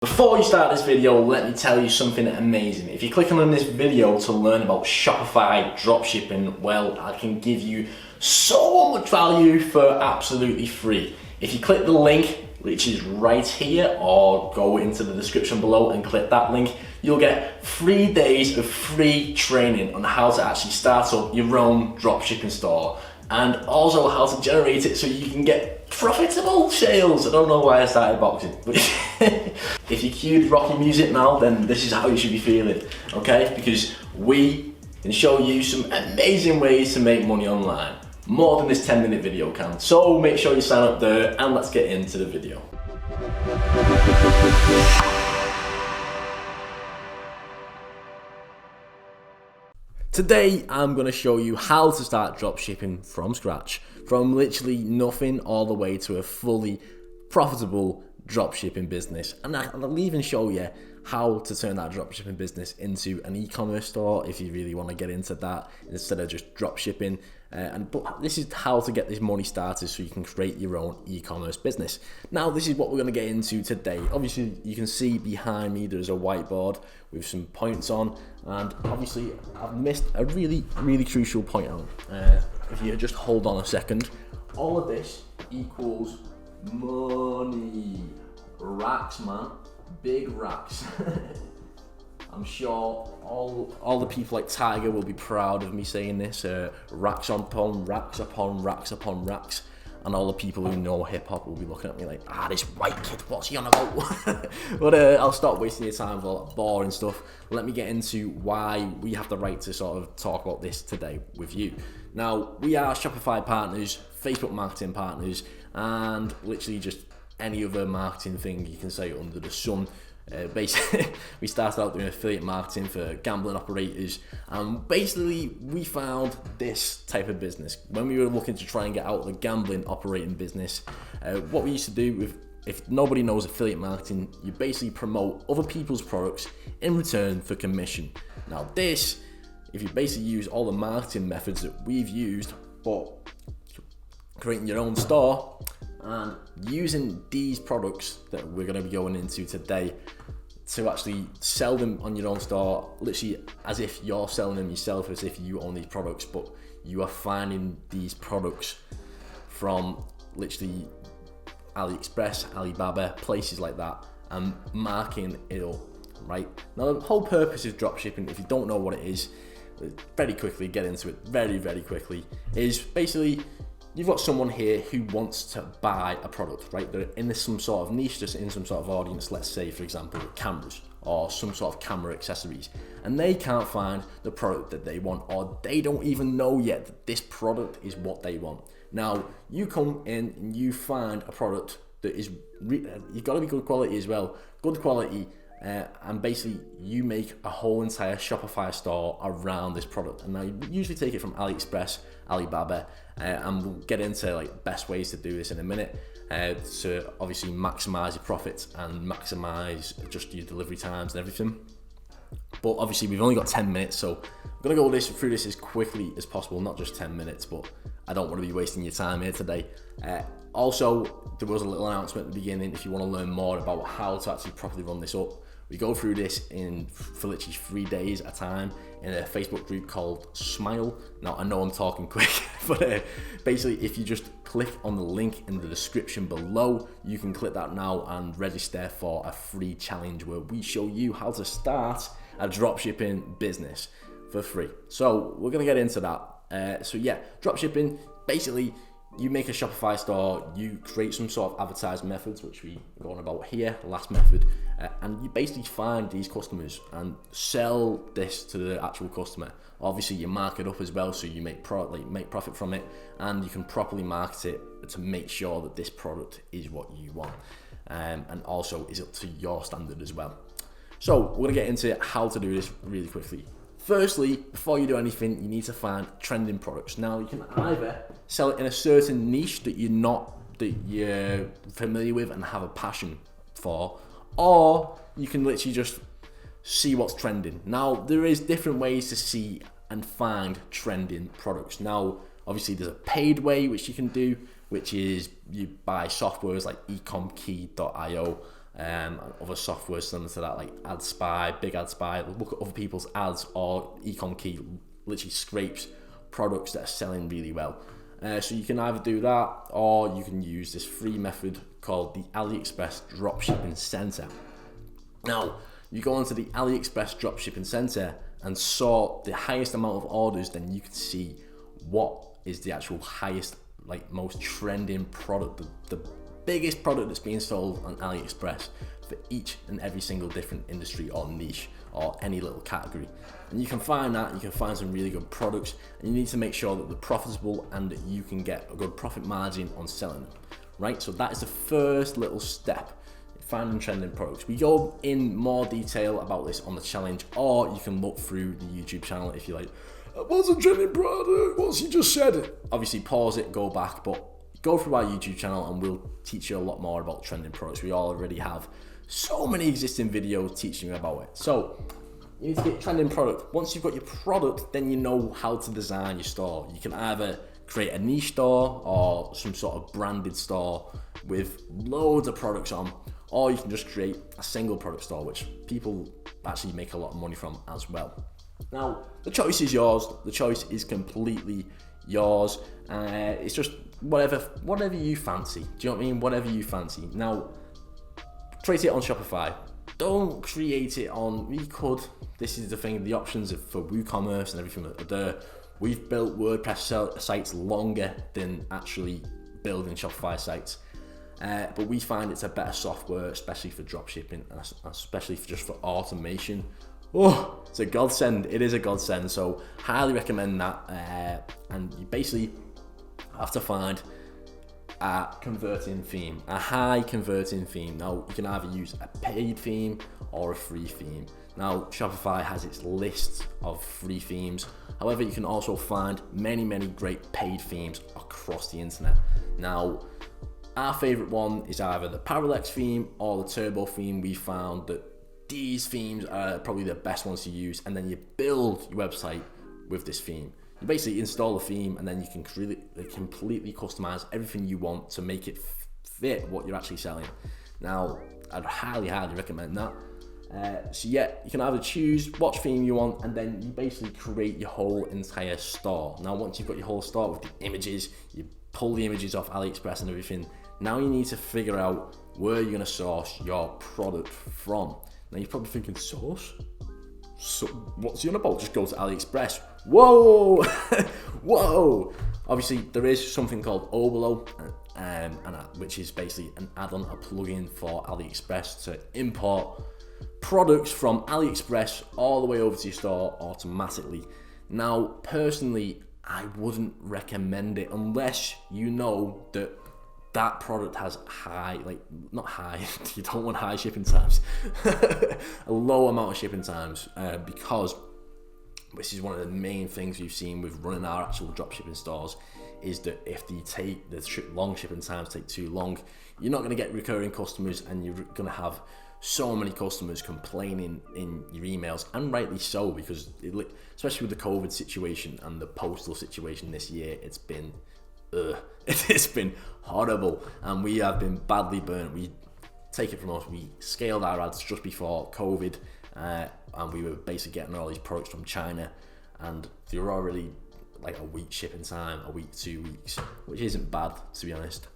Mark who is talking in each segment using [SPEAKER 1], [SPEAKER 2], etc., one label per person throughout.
[SPEAKER 1] Before you start this video, let me tell you something amazing. If you're clicking on this video to learn about Shopify dropshipping, well, I can give you so much value for absolutely free. If you click the link, which is right here, or go into the description below and click that link, you'll get 3 days of free training on how to actually start up your own dropshipping store, and also how to generate it so you can get profitable sales. I don't know why I started boxing, but if you cued Rocky music now, then this is how you should be feeling, okay? Because we can show you some amazing ways to make money online. More than this 10-minute video can. So make sure you sign up there and let's get into the video. Today, I'm going to show you how to start dropshipping from scratch, from literally nothing all the way to a fully profitable dropshipping business. And I'll even show you how to turn that dropshipping business into an e-commerce store if you really want to get into that instead of just dropshipping. But this is how to get this money started so you can create your own e-commerce business. Now, this is what we're going to get into today. Obviously, you can see behind me there's a whiteboard with some points on, and obviously I've missed a really crucial point out. If you just hold on a second, all of this equals money. Racks, man. Big racks. I'm sure all the people like Tiger will be proud of me saying this. Racks upon racks upon racks upon racks. And all the people who know hip hop will be looking at me like, this white kid, what's he on about? But I'll stop wasting your time with all that boring stuff. Let me get into why we have the right to sort of talk about this today with you. Now, we are Shopify partners, Facebook marketing partners, and literally just any other marketing thing you can say under the sun. Basically, we started out doing affiliate marketing for gambling operators, and basically we found this type of business when we were looking to try and get out of the gambling operating business. What we used to do, if nobody knows affiliate marketing, you basically promote other people's products in return for commission. Now this, if you basically use all the marketing methods that we've used, but creating your own store and using these products that we're going to be going into today to actually sell them on your own store, literally as if you're selling them yourself, as if you own these products, but you are finding these products from literally AliExpress, Alibaba, places like that, and marking it up, right? Now the whole purpose of dropshipping, if you don't know what it is, very quickly get into it very quickly, is basically you've got someone here who wants to buy a product, right? They're in some sort of niche, just in some sort of audience, let's say, for example, cameras or some sort of camera accessories, and they can't find the product that they want, or they don't even know yet that this product is what they want. Now, you come in and you find a product that is, you've got to be good quality as well, good quality, and basically you make a whole entire Shopify store around this product. And now you usually take it from AliExpress, Alibaba, and we'll get into like best ways to do this in a minute, to obviously maximize your profits and maximize just your delivery times and everything. But obviously we've only got 10 minutes, so I'm gonna go through this as quickly as possible, not just 10 minutes, but I don't want to be wasting your time here today. Also, there was a little announcement at the beginning. If you want to learn more about how to actually properly run this up, we go through this for literally 3 days at a time in a Facebook group called Smile. Now, I know I'm talking quick, but basically, if you just click on the link in the description below, you can click that now and register for a free challenge where we show you how to start a dropshipping business for free. So we're gonna get into that. So yeah, dropshipping, basically, you make a Shopify store, you create some sort of advertising methods, which we go on about here, the last method, and you basically find these customers and sell this to the actual customer. Obviously, you mark it up as well, so you make profit from it, and you can properly market it to make sure that this product is what you want, and also is up to your standard as well. So we're gonna get into how to do this really quickly. Firstly, before you do anything, you need to find trending products. Now, you can either sell it in a certain niche that you're familiar with and have a passion for, or you can literally just see what's trending. Now, there is different ways to see and find trending products. Now, obviously, there's a paid way which you can do, which is you buy softwares like ecomkey.io, other software similar to that, like AdSpy, Big AdSpy. Look at other people's ads, or Ecom Key literally scrapes products that are selling really well. So you can either do that, or you can use this free method called the AliExpress Dropshipping Center. Now, you go onto the AliExpress Dropshipping Center and sort the highest amount of orders, then you can see what is the actual highest, like most trending product, the biggest product that's being sold on AliExpress for each and every single different industry or niche or any little category. And you can find that, you can find some really good products, and you need to make sure that they're profitable and that you can get a good profit margin on selling them, right? So that is the first little step, finding trending products. We go in more detail about this on the challenge, or you can look through the YouTube channel if you like, what's a trending product? What's he just said? Obviously pause it, go back, but go through our YouTube channel and we'll teach you a lot more about trending products. We already have so many existing videos teaching you about it. So you need to get trending product. Once you've got your product, then you know how to design your store. You can either create a niche store or some sort of branded store with loads of products on, or you can just create a single product store, which people actually make a lot of money from as well. Now, the choice is yours. The choice is completely yours. It's just whatever you fancy. Do you know what I mean? Whatever you fancy. Now, create it on Shopify. Don't create it on, we could, this is the thing, the options for WooCommerce and everything are there. We've built WordPress sites longer than actually building Shopify sites. But we find it's a better software, especially for dropshipping, especially just for automation. Oh, it's a godsend. It is a godsend. So highly recommend that. And you basically have to find a converting theme, a high converting theme. Now, you can either use a paid theme or a free theme. Now, Shopify has its list of free themes. However, you can also find many great paid themes across the internet. Now, our favorite one is either the Parallax theme or the Turbo theme. We found that these themes are probably the best ones to use, and then you build your website with this theme. You basically install a theme, and then you can completely customize everything you want to make it fit what you're actually selling. Now, I'd highly recommend that. So yeah, you can either choose which theme you want, and then you basically create your whole entire store. Now, once you've got your whole store with the images, you pull the images off AliExpress and everything. Now you need to figure out where you're gonna source your product from. Now you're probably thinking, source? So what's he on about? Just go to AliExpress. Whoa! Whoa! Obviously, there is something called Oberlo, which is basically an add-on, a plugin for AliExpress to import products from AliExpress all the way over to your store automatically. Now, personally, I wouldn't recommend it unless you know that that product has not high, you don't want high shipping times, a low amount of shipping times, because this is one of the main things we've seen with running our actual dropshipping stores, is that if long shipping times take too long, you're not going to get recurring customers, and you're going to have so many customers complaining in your emails, and rightly so, because especially with the COVID situation and the postal situation this year, it's been horrible, and we have been badly burnt. We take it from us, we scaled our ads just before COVID, and we were basically getting all these products from China, and they were already like a week shipping time, a week, 2 weeks, which isn't bad, to be honest.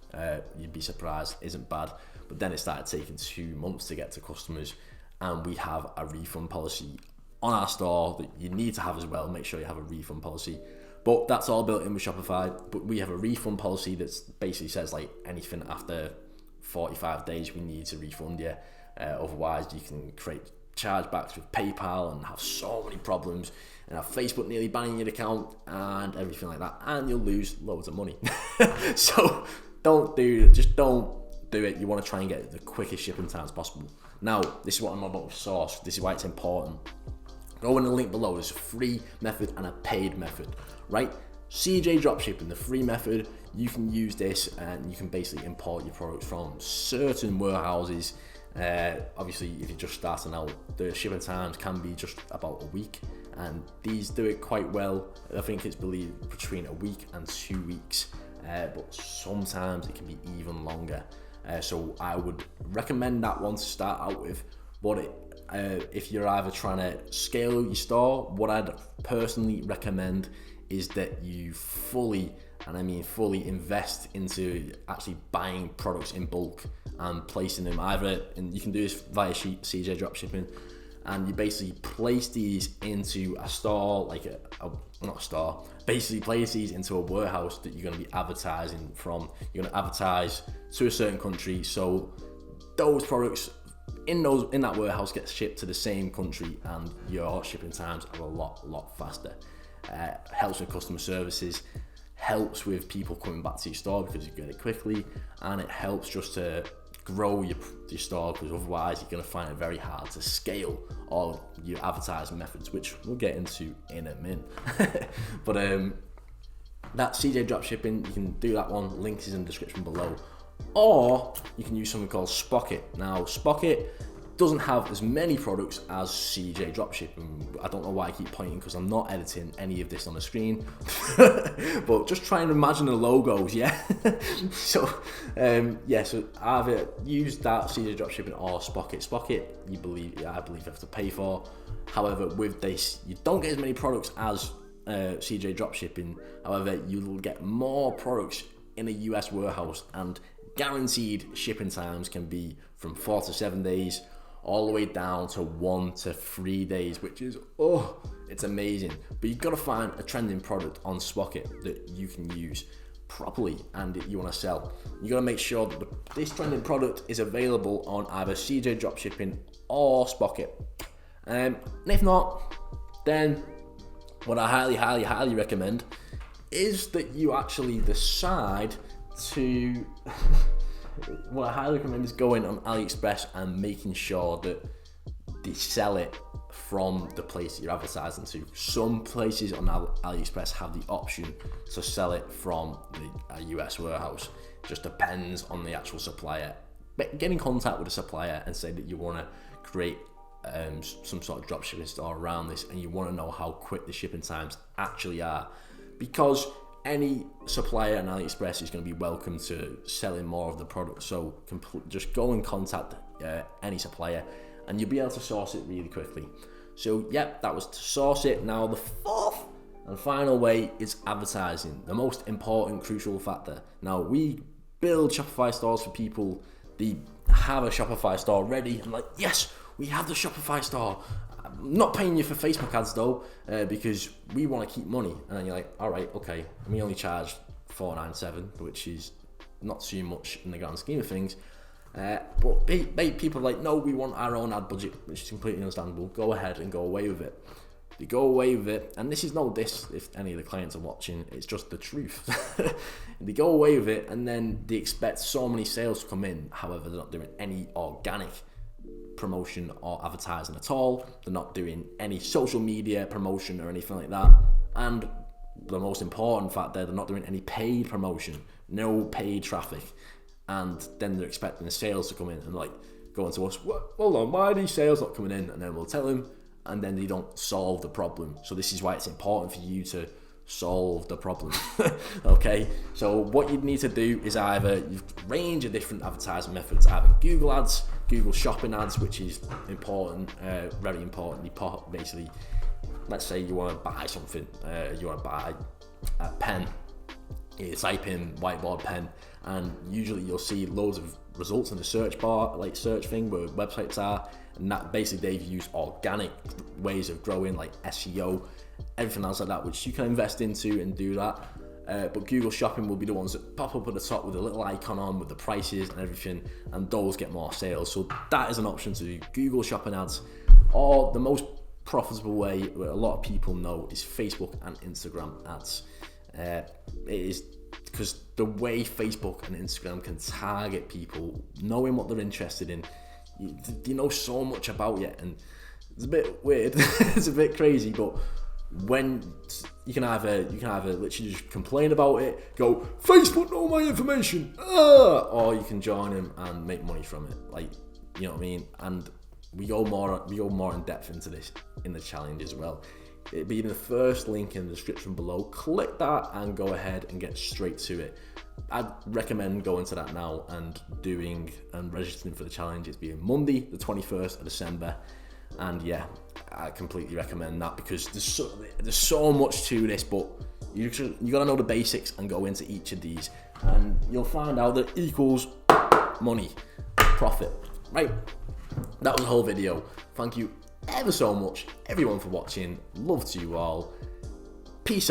[SPEAKER 1] You'd be surprised, isn't bad. But then it started taking 2 months to get to customers, and we have a refund policy on our store that you need to have as well. Make sure you have a refund policy, but that's all built in with Shopify. But we have a refund policy that basically says like anything after 45 days we need to refund you, otherwise you can create chargebacks with PayPal and have so many problems, and have Facebook nearly banning your account and everything like that, and you'll lose loads of money. So don't do it. You want to try and get the quickest shipping times possible. Now, this is what I'm about with Source. This is why it's important. Go in the link below. There's a free method and a paid method, right? CJ Dropshipping, the free method, you can use this and you can basically import your products from certain warehouses. Obviously, if you're just starting out, the shipping times can be just about a week, and these do it quite well. I think it's believed between a week and 2 weeks, but sometimes it can be even longer. So I would recommend that one to start out with. But if you're either trying to scale your store, what I'd personally recommend is that you fully, and I mean fully, invest into actually buying products in bulk and placing them either, and you can do this via CJ Dropshipping, and you basically place these into a store, like not a store, basically place these into a warehouse that you're going to be advertising from. You're going to advertise to a certain country, so those products in that warehouse get shipped to the same country, and your shipping times are a lot faster. Helps with customer services, helps with people coming back to your store because you get it quickly, and it helps just to grow your store, because otherwise you're going to find it very hard to scale all your advertising methods, which we'll get into in a minute. But that CJ Dropshipping, you can do that one, link is in the description below. Or you can use something called Spocket. Now Spocket doesn't have as many products as CJ Dropshipping. I don't know why I keep pointing, because I'm not editing any of this on the screen. But just try and imagine the logos, yeah? So either use that CJ Dropshipping or Spocket. Spocket, I believe you have to pay for. However, with this, you don't get as many products as CJ Dropshipping. However, you'll get more products in a US warehouse, and guaranteed shipping times can be from 4 to 7 days all the way down to 1 to 3 days, which is, it's amazing. But you've got to find a trending product on Spocket that you can use properly and that you want to sell. You got to make sure that this trending product is available on either CJ Dropshipping or Spocket. And if not, then what I highly recommend is that you actually decide to what I highly recommend is going on AliExpress and making sure that they sell it from the place you're advertising to. Some places on AliExpress have the option to sell it from a US warehouse. Just depends on the actual supplier. But get in contact with the supplier and say that you want to create some sort of dropshipping store around this, and you want to know how quick the shipping times actually are, because any supplier on AliExpress is going to be welcome to selling more of the product. So just go and contact any supplier, and you'll be able to source it really quickly. So yep, that was to source it. Now the fourth and final way is advertising, the most important, crucial factor. Now we build Shopify stores for people. They have a Shopify store ready. I'm like, yes, we have the Shopify store. I'm not paying you for Facebook ads though, because we want to keep money. And then you're like, all right, okay. And we only charge $4.97, which is not too much in the grand scheme of things. But people are like, no, we want our own ad budget, which is completely understandable. Go ahead and go away with it. They go away with it, and this is no diss if any of the clients are watching, it's just the truth. They go away with it, and then they expect so many sales to come in. However, they're not doing any organic promotion or advertising at all. They're not doing any social media promotion or anything like that. And the most important fact there, they're not doing any paid promotion, no paid traffic. And then they're expecting the sales to come in and like going to us, hold on, why are these sales not coming in? And then we'll tell them, and then they don't solve the problem. So this is why it's important for you to solve the problem. Okay, so what you need to do is either you've range of different advertising methods, either Google ads, Google shopping ads, which is important, very important. You basically, let's say you want to buy something, you want to buy a pen, you type in whiteboard pen, and usually you'll see loads of results in the search bar, like search thing where websites are, and that basically they've used organic ways of growing, like SEO, everything else like that, which you can invest into and do that. But Google Shopping will be the ones that pop up at the top with a little icon on with the prices and everything, and those get more sales. So that is an option to do Google Shopping ads. Or the most profitable way, where a lot of people know, is Facebook and Instagram ads. It is because the way Facebook and Instagram can target people, knowing what they're interested in, you know so much about it, and it's a bit weird. It's a bit crazy, but when you can either literally just complain about it, go, Facebook know my information, or you can join them and make money from it, like, you know what I mean. And we go more in depth into this in the challenge as well. It'll be in the first link in the description below. Click that and go ahead and get straight to it. I'd recommend going to that now and doing and registering for the challenge. It's being Monday, the 21st of December. And yeah, I completely recommend that because there's so much to this, but you gotta know the basics and go into each of these, and you'll find out that equals money, profit. Right, that was the whole video. Thank you ever so much, everyone, for watching. Love to you all. Peace out.